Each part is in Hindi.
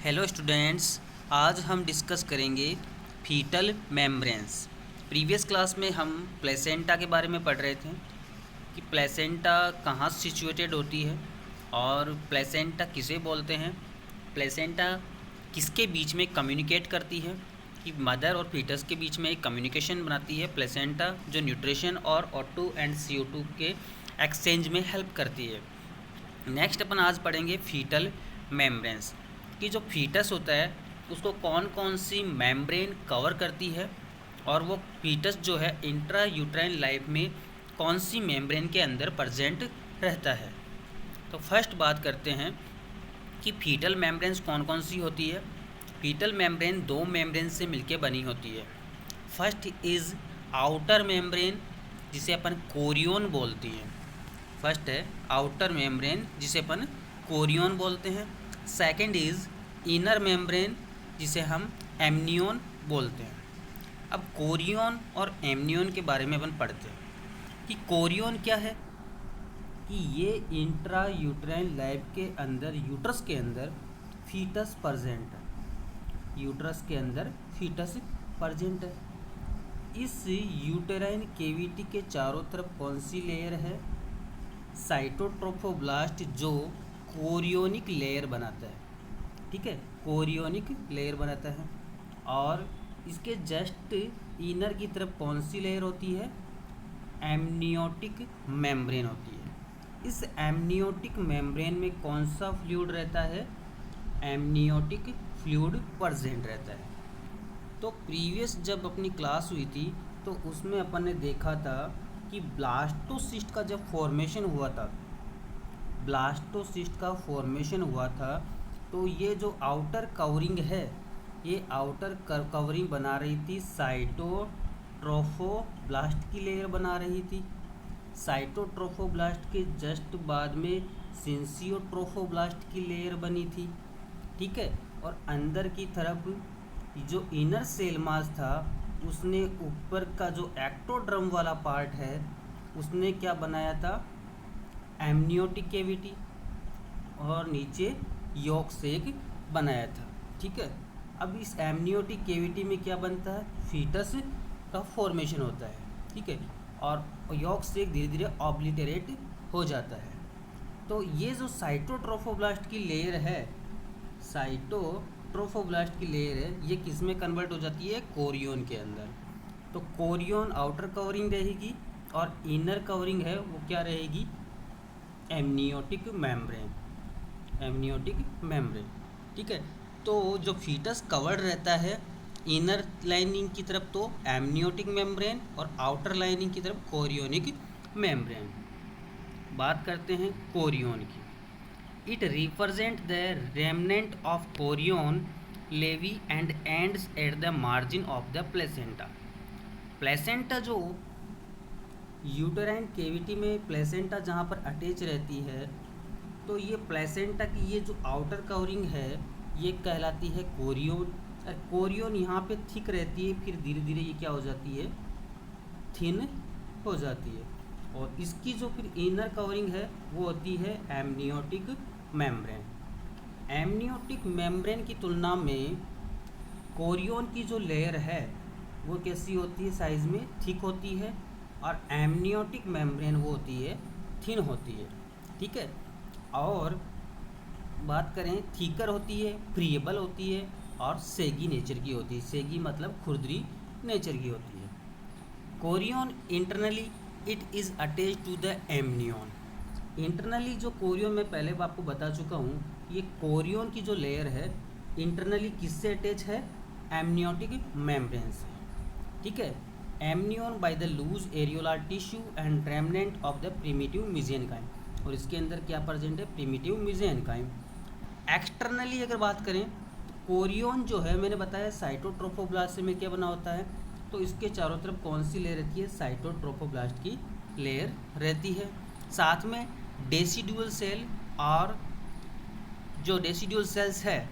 हेलो स्टूडेंट्स, आज हम डिस्कस करेंगे फीटल मेम्ब्रेन्स। प्रीवियस क्लास में हम प्लेसेंटा के बारे में पढ़ रहे थे कि प्लेसेंटा कहाँ सिचुएटेड होती है और प्लेसेंटा किसे बोलते हैं, प्लेसेंटा किसके बीच में कम्युनिकेट करती है, कि मदर और फीटस के बीच में एक कम्युनिकेशन बनाती है प्लेसेंटा, जो न्यूट्रिशन और O2 एंड CO2 के एक्सचेंज में हेल्प करती है। नेक्स्ट अपन आज पढ़ेंगे फीटल मेम्ब्रेन्स, कि जो फीटस होता है उसको कौन कौन सी मेम्ब्रेन कवर करती है और वो फीटस जो है इंट्रा यूट्राइन लाइफ में कौन सी मेम्ब्रेन के अंदर प्रेजेंट रहता है। तो फर्स्ट बात करते हैं कि फीटल मेम्ब्रेन्स कौन कौन सी होती है। फीटल मेम्ब्रेन दो मेम्ब्रेन से मिलके बनी होती है। फर्स्ट इज़ आउटर मेम्ब्रेन, जिसे अपन कोरियन बोलती हैं। फर्स्ट है आउटर मेम्ब्रेन, जिसे अपन कोरियन बोलते हैं। सेकंड इज़ इनर मेम्ब्रेन, जिसे हम एमनियन बोलते हैं। अब कोरियन और एमनियन के बारे में अपन पढ़ते हैं कि कोरियन क्या है, कि ये इंट्रा यूट्राइन लाइफ के अंदर, यूट्रस के अंदर फीटस प्रेजेंट है। यूट्रस के अंदर फीटस प्रेजेंट है। इस यूटेराइन केविटी के चारों तरफ कौन सी लेयर है? साइटोट्रोफोब्लास्ट, जो कोरियोनिक लेयर बनाता है। ठीक है, कोरियोनिक लेयर बनाता है। और इसके जस्ट इनर की तरफ कौन सी लेयर होती है? एमनियोटिक मेम्ब्रेन होती है। इस एमनियोटिक मेम्ब्रेन में कौन सा फ्लूइड रहता है? एमनियोटिक फ्लूइड प्रेजेंट रहता है। तो प्रीवियस जब अपनी क्लास हुई थी तो उसमें अपन ने देखा था कि ब्लास्टोसिस्ट का जब फॉर्मेशन हुआ था, ब्लास्टोसिस्ट का फॉर्मेशन हुआ था, तो ये जो आउटर कवरिंग है, ये आउटर कवरिंग बना रही थी साइटोट्रोफोब्लास्ट की लेयर बना रही थी। साइटोट्रोफोब्लास्ट के जस्ट बाद में सिंसियोट्रोफोब्लास्ट की लेयर बनी थी। ठीक है, और अंदर की तरफ जो इनर सेल मास था, उसने ऊपर का जो एक्टोड्रम वाला पार्ट है, उसने क्या बनाया था? एमनियोटिक केविटी, और नीचे यॉक सेक बनाया था। ठीक है, अब इस एमनियोटिक केविटी में क्या बनता है? फीटस का फॉर्मेशन होता है। ठीक है, और यॉक सेक धीरे धीरे ऑब्लिटरेट हो जाता है। तो ये जो साइटोट्रोफोब्लास्ट की लेयर है, साइटोट्रोफोब्लास्ट की लेयर है, ये किस में कन्वर्ट हो जाती है? कोरियन के अंदर। तो कोरियन आउटर कवरिंग रहेगी और इनर कवरिंग है वो क्या रहेगी? Amniotic membrane, amniotic membrane. ठीक है, तो जो फीटस कवर्ड रहता है इनर लाइनिंग की तरफ तो एमनियोटिक मेम्ब्रेन और आउटर लाइनिंग की तरफ कोरियोनिक मेम्ब्रेन। बात करते हैं कोरियन की। It represent the remnant of chorion laevi and ends at the margin of the placenta. Placenta जो यूटेराइन केविटी में प्लेसेंटा जहाँ पर अटैच रहती है, तो ये प्लेसेंटा की ये जो आउटर कवरिंग है ये कहलाती है कोरियन। कोरियन यहाँ पे थिक रहती है, फिर धीरे धीरे ये क्या हो जाती है? थिन हो जाती है। और इसकी जो फिर इनर कवरिंग है वो होती है एमनियोटिक मेम्ब्रेन। एमनियोटिक मेम्ब्रेन की तुलना में कोरियन की जो लेयर है वो कैसी होती है? साइज़ में थिक होती है, और एमनियोटिक मेम्ब्रेन वो होती है थिन होती है। ठीक है, और बात करें थीकर होती है, फ्रीएबल होती है, और सेगी नेचर की होती है। सेगी मतलब खुरदरी नेचर की होती है। Chorion internally it is attach to the amnion. Internally जो कोरियन, मैं पहले आपको बता चुका हूँ, ये कोरियन की जो लेयर है इंटरनली किससे अटैच है? एमनियोटिक मेम्ब्रेन से। ठीक है, amnion by the loose areolar tissue and remnant of the primitive mesenchyme. और इसके अंदर क्या प्रेजेंट है? प्रिमिटिव मीजेनकाइम। एक्सटर्नली अगर बात करें, कोरियन जो है मैंने बताया साइटोट्रोफोब्लास्ट से में क्या बना होता है, तो इसके चारों तरफ कौन सी लेयर रहती है? साइटोट्रोफोब्लास्ट की लेयर रहती है। साथ में डेसिडुअल सेल, और जो डेसिडुअल सेल्स है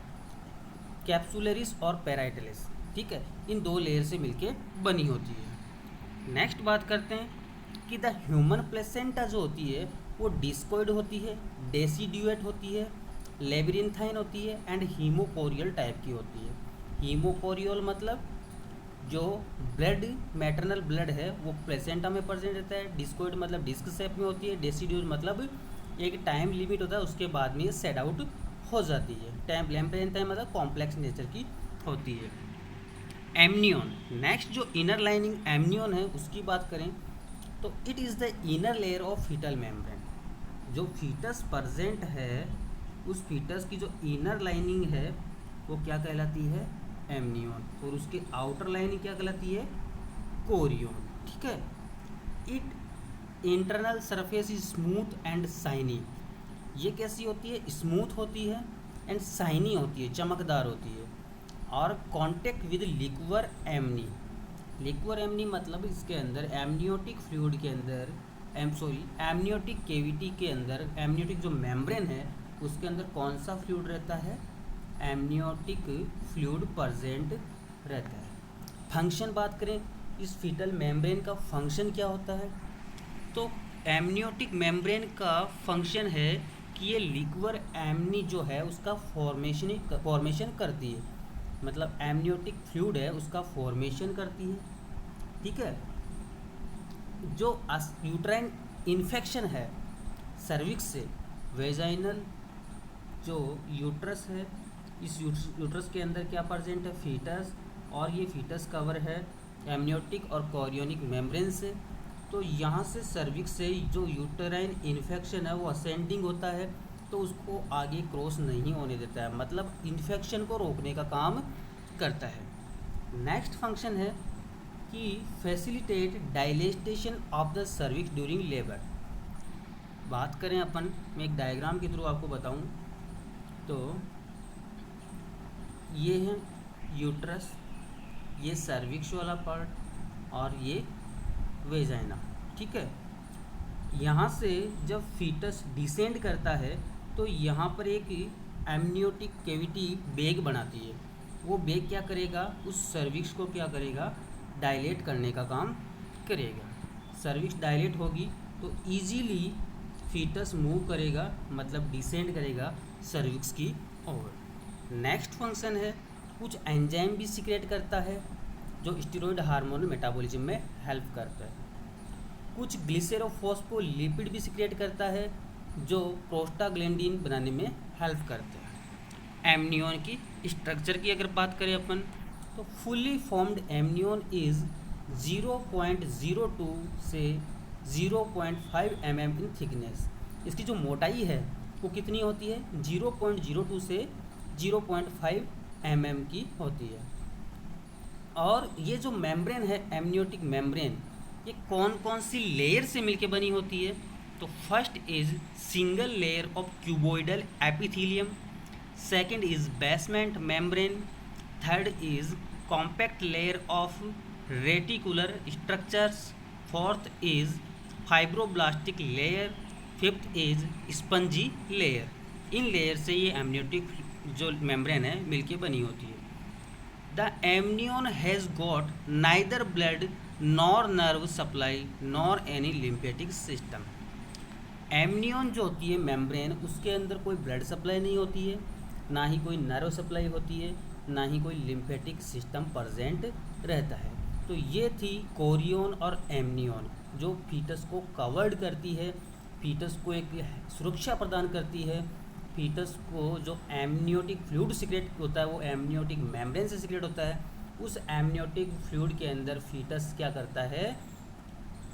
कैप्सुलरिस और पेराइटलिस, ठीक है, इन दो लेयर से मिलके बनी होती है। नेक्स्ट बात करते हैं कि द ह्यूमन प्लेसेंटा जो होती है वो डिस्कोइड होती है, डेसिड्यूएट होती है, लेबिरिंथाइन होती है एंड हीमोकोरियल टाइप की होती है। हीमोकोरियल मतलब जो ब्लड मैटरनल ब्लड है वो प्लेसेंटा में प्रेजेंट रहता है। डिस्कोइड मतलब डिस्क शेप में होती है। डेसिड्यूल मतलब एक टाइम लिमिट होता है, उसके बाद में ये सेट आउट हो जाती है। टाइम लेम्प्रेंथाइन मतलब कॉम्प्लेक्स नेचर की होती है। एमनियन, नेक्स्ट जो इनर लाइनिंग एमनियन है उसकी बात करें तो it is the inner layer of fetal membrane. जो फीटस प्रेजेंट है उस फीटस की जो इनर लाइनिंग है वो क्या कहलाती है, एमनियन, और उसके आउटर लाइनिंग क्या कहलाती है, कोरियन। ठीक है। It internal surface is smooth and shiny. ये कैसी होती है, स्मूथ होती है एंड शाइनी होती है, चमकदार होती है। और कॉन्टेक्ट विद लिक्वर एमनी, लिक्वर एमनी मतलब इसके अंदर एमनियोटिक फ्लूइड के अंदर एमनियोटिक केविटी के अंदर एमनियोटिक जो मेम्ब्रेन है उसके अंदर कौन सा फ्लूइड रहता है, एमनियोटिक फ्लूइड प्रेजेंट रहता है। फंक्शन बात करें इस फीटल मेम्ब्रेन का फंक्शन क्या होता है, तो एमनियोटिक मेम्ब्रेन का फंक्शन है कि ये लिक्वर एमनी जो है उसका फॉर्मेशन करती है, मतलब एमनियोटिक फ्लूइड है उसका फॉर्मेशन करती है। ठीक है। जो यूट्राइन इन्फेक्शन है सर्विक्स से, वेजाइनल जो यूट्रस है, इस यूट्रस के अंदर क्या प्रेजेंट है, फीटस, और ये फीटस कवर है एमनियोटिक और कोरियोनिक मेम्ब्रेन से। तो यहाँ से सर्विक्स से जो यूटेराइन इन्फेक्शन है वो असेंडिंग होता है, तो उसको आगे क्रॉस नहीं होने देता है, मतलब इन्फेक्शन को रोकने का काम करता है। नेक्स्ट फंक्शन है कि facilitate dilatation of the cervix during labour. बात करें अपन, मैं एक डायग्राम के थ्रू आपको बताऊं तो ये है यूट्रस, ये सर्विक्स वाला पार्ट और ये वेजाइना। ठीक है। यहाँ से जब फीटस डिसेंड करता है तो यहाँ पर एक एमनियोटिक कैविटी बेग बनाती है। वो बेग क्या करेगा, उस सर्विक्स को क्या करेगा, डायलेट करने का काम करेगा। सर्विक्स डायलेट होगी तो इजीली फीटस मूव करेगा, मतलब डिसेंड करेगा सर्विक्स की ओर। नेक्स्ट फंक्शन है कुछ एंजाइम भी सीक्रेट करता है जो स्टेरॉयड हार्मोन मेटाबॉलिज्म में हेल्प करता है। कुछ ग्लिसरोफॉस्फोलिपिड भी सीक्रेट करता है जो प्रोस्टाग्लैंडिन बनाने में हेल्प करते हैं। एमनियन की स्ट्रक्चर की अगर बात करें अपन तो फुली फॉर्म्ड एमनियन इज 0.02 से 0.5 mm इन थिकनेस। इसकी जो मोटाई है वो कितनी होती है, 0.02 से 0.5 mm की होती है। और ये जो मेम्ब्रेन है एमनियोटिक मेम्ब्रेन, ये कौन कौन सी लेयर से मिलके बनी होती है, तो first is single layer of cuboidal epithelium, second is basement membrane, third is compact layer of reticular structures, fourth is fibroblastic layer, fifth is spongy layer. In layer से ये एमनियोटिक जो मेम्ब्रेन है मिलके बनी होती है। The amnion has got neither blood nor nerve supply nor any lymphatic system। Amnion जो होती है मेम्ब्रेन, उसके अंदर कोई ब्लड सप्लाई नहीं होती है, ना ही कोई नर्व सप्लाई होती है, ना ही कोई लिम्फेटिक सिस्टम प्रेजेंट रहता है। तो ये थी कोरियन और एमनियन जो फीटस को कवर्ड करती है, फीटस को एक सुरक्षा प्रदान करती है। फीटस को जो एमनियोटिक फ्लूइड सीक्रेट होता है वो एमनियोटिक मेम्ब्रेन से सीक्रेट होता है। उस एमनियोटिक फ्लूइड के अंदर फीटस क्या करता है,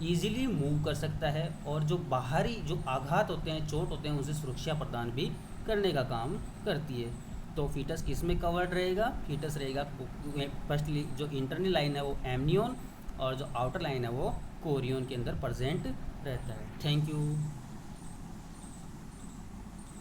ईजिली मूव कर सकता है, और जो बाहरी जो आघात होते हैं, चोट होते हैं, उसे सुरक्षा प्रदान भी करने का काम करती है। तो फीटस किस में कवर्ड रहेगा, फीटस रहेगा फर्स्टली जो इंटरनल लाइन है वो एमनियन और जो आउटर लाइन है वो कोरियन के अंदर प्रेजेंट रहता है। Thank you.